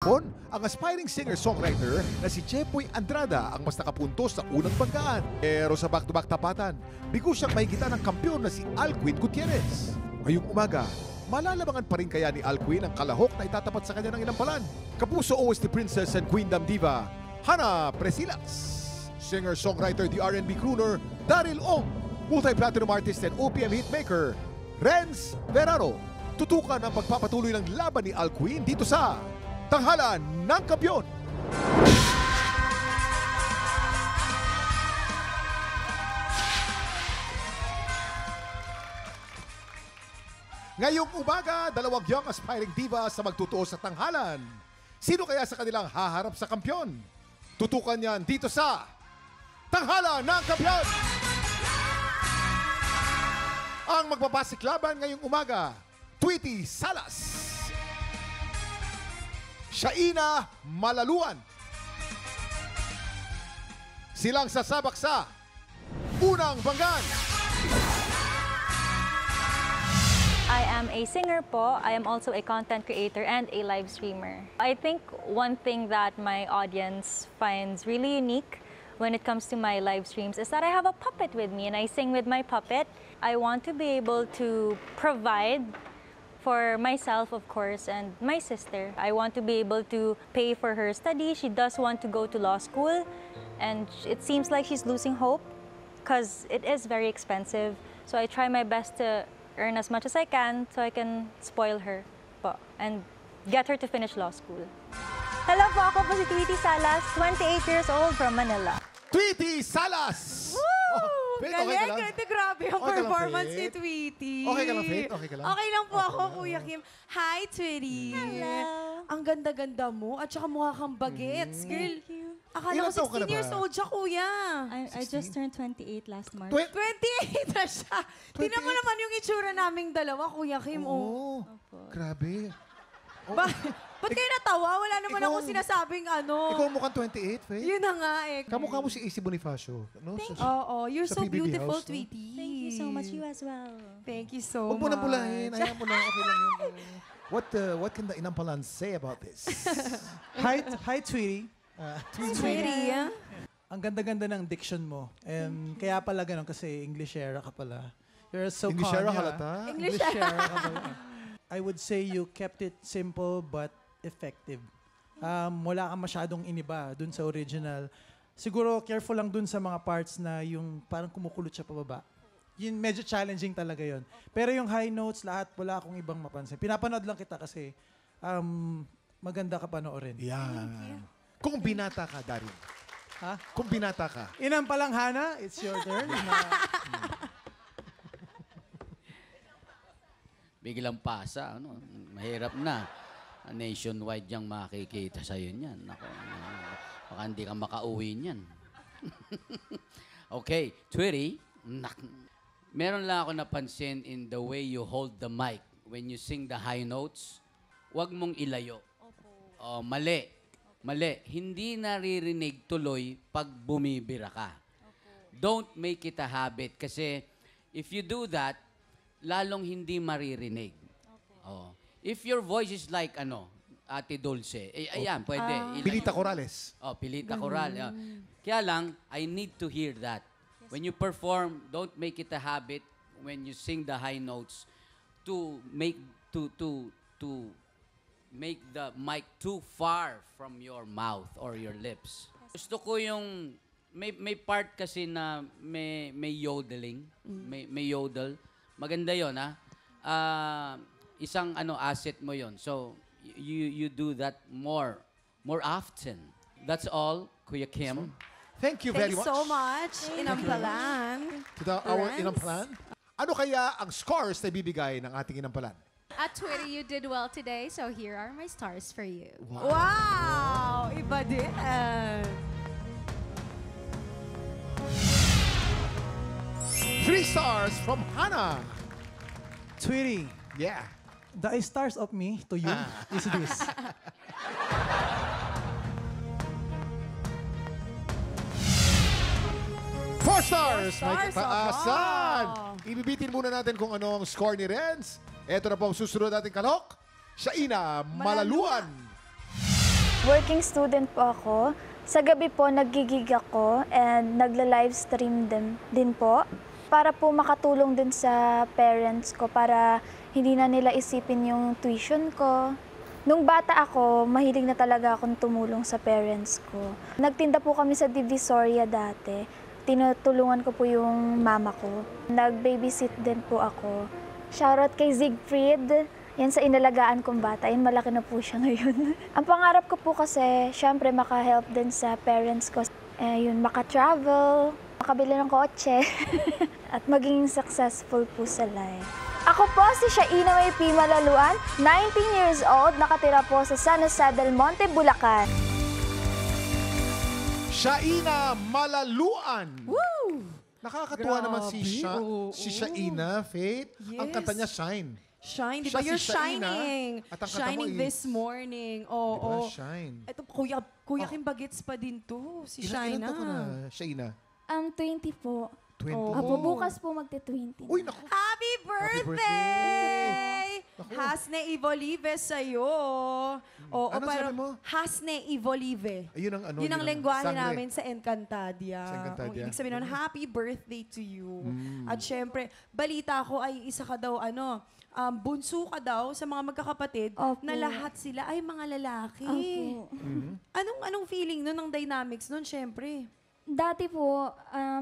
kahapon, ang aspiring singer-songwriter na si Chepoy Andrada ang mas nakapuntos sa unang banggaan. Pero sa back-to-back tapatan, bigo siyang mahigitan ng kampyon na si Alcuin Gutierrez. Ngayong umaga, malalabangan pa rin kaya ni Alcuin ang kalahok na itatapat sa kanya ng inampalan. Kapuso OST Princess and Queendom Diva, Hana Presilas. Singer-songwriter, the R&B crooner, Daryl Ong. Multi-platinum artist and OPM hitmaker, Renz Verano. Tutukan ang pagpapatuloy ng laban ni Alcuin dito sa Tanghalan ng Kampiyon. Ngayong umaga, dalawang young aspiring divas sa magtutuo sa tanghalan. Sino kaya sa kanilang haharap sa kampiyon? Tutukan yan dito sa Tanghalan ng Kampiyon! Ang magbabasik laban ngayong umaga, Tweety Salas, Shaina Malaluan. Silang sasabak sa unang banggan. I am a singer po. I am also a content creator and a live streamer. I think one thing that my audience finds really unique when it comes to my live streams is that I have a puppet with me and I sing with my puppet. I want to be able to provide for myself, of course, and my sister. I want to be able to pay for her study. She does want to go to law school, and it seems like she's losing hope because it is very expensive. So I try my best to earn as much as I can so I can spoil her po, and get her to finish law school. Hello po, ako po si Tweety Salas, 28 years old from Manila. Tweety Salas! Woo! Faith, Galing, okay ka lang? grabe ang Okay ka lang, performance ni Faith? Tweety. Okay ka lang, Faith? Okay ka lang? Okay lang po ako, Kuya Kim. Hi, Tweety. Hello. Ang ganda-ganda mo at saka mukha kang bagets. Girl, akala Ilang ko taon ka na 16 ba? years old siya, Kuya. I just turned 28 last March. 28 na siya. Tingnan mo 28? naman yung itsura naming dalawa, Kuya Kim. Oo. Grabe. Ba't kayo natawa? Wala naman Ikaw- akong sinasabing ano. Ikaw mukhang 28, Faith. Yun na nga eh. Kamukha mo si AC Bonifacio. No? Oo, you're sa so PBB beautiful, house, no? Tweety. Thank you so much. You as well. Thank you so Huwag mo much. na pulahin. Ayaw mo na. Okay lang yun. What can the inampalan say about this? Hi, Tweety. Tweety, ah. Ang ganda-ganda ng diction mo. Kaya pala ganun kasi Englishera ka pala. You're so Englishera Kanya. halata? Englishera ka pala. I would say you kept it simple but effective. Wala kang masyadong iniba dun sa original. Siguro careful lang dun sa mga parts na yung parang kumukulot siya pababa. Yun, medyo challenging talaga yon. Pero yung high notes, lahat, wala akong ibang mapansin. Pinapanood lang kita kasi maganda ka panoorin. Yan. Kung binata ka, Darin. Ha? Kung binata ka. Inam pa lang, Hana. It's your turn. Biglang pasa, ano, mahirap na. Nationwide yung makikita sa'yo niyan. Nako, baka hindi ka makauwi niyan. Okay, Tweety, meron lang ako napansin in the way you hold the mic when you sing the high notes. Huwag mong ilayo. Oh, mali. Mali. Hindi naririnig tuloy pag bumibira ka. Don't make it a habit kasi if you do that, lalong hindi maririnig. Oh. If your voice is like Ate Dulce, ayan, pwede. Pilita Corrales. Oh, Pilita Coral. Kaya lang, I need to hear that. When you perform, don't make it a habit when you sing the high notes to make make the mic too far from your mouth or your lips. Gusto ko yung may part kasi na may yodeling, may yodel. Maganda 'yon, ha. Isang asset mo 'yon. So you do that more often. That's all, Kuya Kim. Thank you very Thanks much. so much, Inampalan. Our Friends. inampalan. Ano kaya ang scores na ibibigay ng ating inampalan? At Twitter, you did well today, so here are my stars for you. Wow! Iba din. 3 stars from Hana. Tweety, Yeah. the stars of me to you is this. 4 stars! May stars, kataasan! aba. Ibibitin muna natin kung ano ang score ni Renz. Ito na po ang susunod nating kalok. Shaina Malaluan. Working student po ako. Sa gabi po, nagigig ako and nagla-live stream din po. Para po makatulong din sa parents ko para hindi na nila isipin yung tuition ko. Nung bata ako, mahilig na talaga akong tumulong sa parents ko. Nagtinda po kami sa Divisoria dati. Tinutulungan ko po yung mama ko. Nag-babysit din po ako. Shoutout kay Siegfried. Yan sa inalagaan kong bata. Yan, malaki na po siya ngayon. Ang pangarap ko po kasi, syempre, maka-help din sa parents ko. Yun, maka-travel, makabili ng kotse, at maging successful po sa life. Ako po si Shaina May P. Malaluan, 19 years old, nakatira po sa San Jose del Monte, Bulacan. Shaina Malaluan. Woo! Nakakatuwa naman Grabe, si Shaina, Faith. Ang Yes. kanta niya, Shine. Shine, di Siya ba? si You're Shaina, shining. at ang kanta mo Shining is- this morning. Diba? Oo. Shine. Ito, Kuya Kim Bagets pa din to, si Ilan Shaina. taon ka na, Shaina? 20 po. 20. Oh. Apo, bukas po magte-20. Uy, naku. Happy birthday! Naku. Hasne Ivolive sa'yo. Oo, Anong pero sabi mo? Hasne Ivolive. Ayun ang ano. Yun ang lengguwahe sangre. namin sa Encantadia. Sa Encantadia. Ang ibig sabihin nun, happy birthday to you. At syempre, balita ko ay isa ka daw, bunso ka daw sa mga magkakapatid Opo. na lahat sila ay mga lalaki. Opo. Anong feeling nun, ng dynamics nun, syempre? Dati po,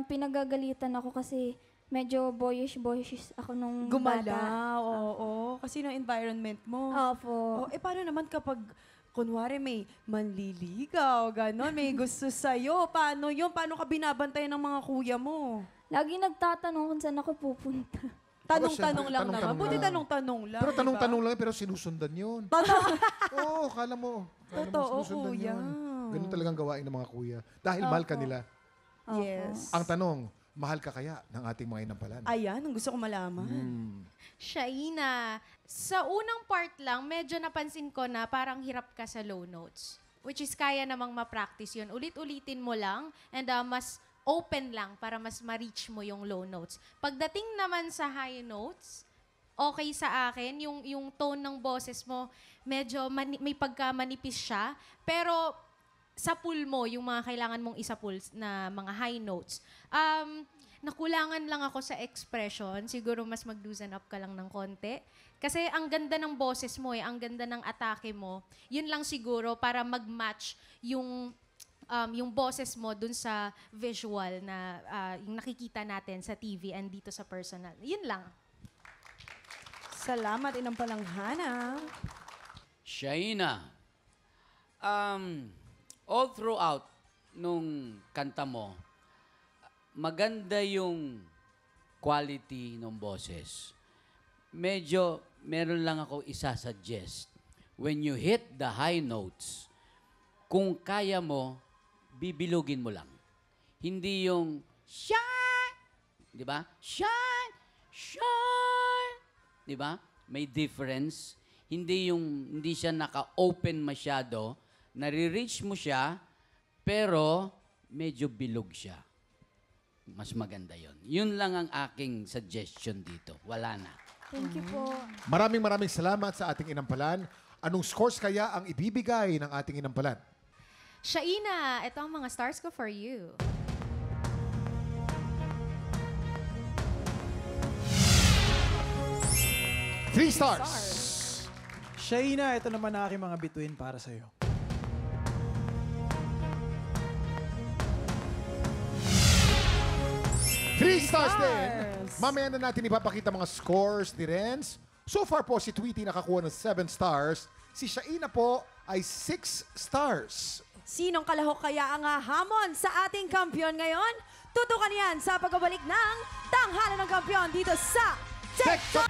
pinagagalitan ako kasi medyo boyish ako nung bata. Gumalaw, oo. Kasi ng environment mo. Opo. Paano naman kapag, kunwari may manliligaw, gano'n, may gusto sa'yo, paano yun? Paano ka binabantayan ng mga kuya mo? Lagi nagtatanong kung saan ako pupunta. Tanong-tanong syempre, lang tanong-tanong naman. Buti lang. tanong-tanong lang. Pero di ba? tanong-tanong lang, pero sinusundan yun. Oo, kala mo. Totoo, sinusundan kuya. yun. Ganun talagang gawain ng mga kuya. Dahil mahal ka nila. Yes. Ang tanong, mahal ka kaya ng ating mga inampalan? Ayan, ang gusto ko malaman. Shaina, sa unang part lang, medyo napansin ko na parang hirap ka sa low notes. Which is kaya namang ma-practice yun. Ulit-ulitin mo lang and mas open lang para mas ma-reach mo yung low notes. Pagdating naman sa high notes, okay sa akin, yung tone ng boses mo, medyo may pagka-manipis siya. Pero sa pool mo, yung mga kailangan mong isa-pool na mga high notes, nakulangan lang ako sa expression. Siguro mas mag-loosen up ka lang ng konti. Kasi ang ganda ng boses mo ang ganda ng atake mo. Yun lang siguro para mag-match yung boses mo dun sa visual na yung nakikita natin sa TV and dito sa personal. Yun lang. Salamat, inampalanghana. Shaina, all throughout nung kanta mo, maganda yung quality ng boses. Medyo, meron lang ako isa-suggest. When you hit the high notes, kung kaya mo, bibilugin mo lang. Hindi yung shine, di ba? Shine, shine, di ba? May difference. Hindi siya naka-open masyado. Nare-reach mo siya, pero medyo bilog siya. Mas maganda yon. Yun lang ang aking suggestion dito. Wala na. Thank you po. Maraming salamat sa ating inampalan. Anong scores kaya ang ibibigay ng ating inampalan? Shaina, ito ang mga stars ko for you. Three stars. Shaina, ito naman ang aking mga bituin para sa'yo. Three stars din. Mamaya na natin ipapakita mga scores ni Renz. So far po, si Tweety nakakuha ng 7 stars. Si Shaina po ay 6 stars. Sinong kalahok kaya ang hamon sa ating kampiyon ngayon? Tutukan yan sa pagbabalik ng Tanghalan ng Kampiyon dito sa TikTok!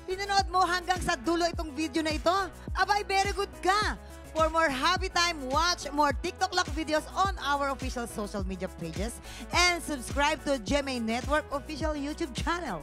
pinanood mo hanggang sa dulo itong video na ito, abay, very good ka. For more happy time, watch more TikTok Lock videos on our official social media pages and subscribe to GMA Network official YouTube channel.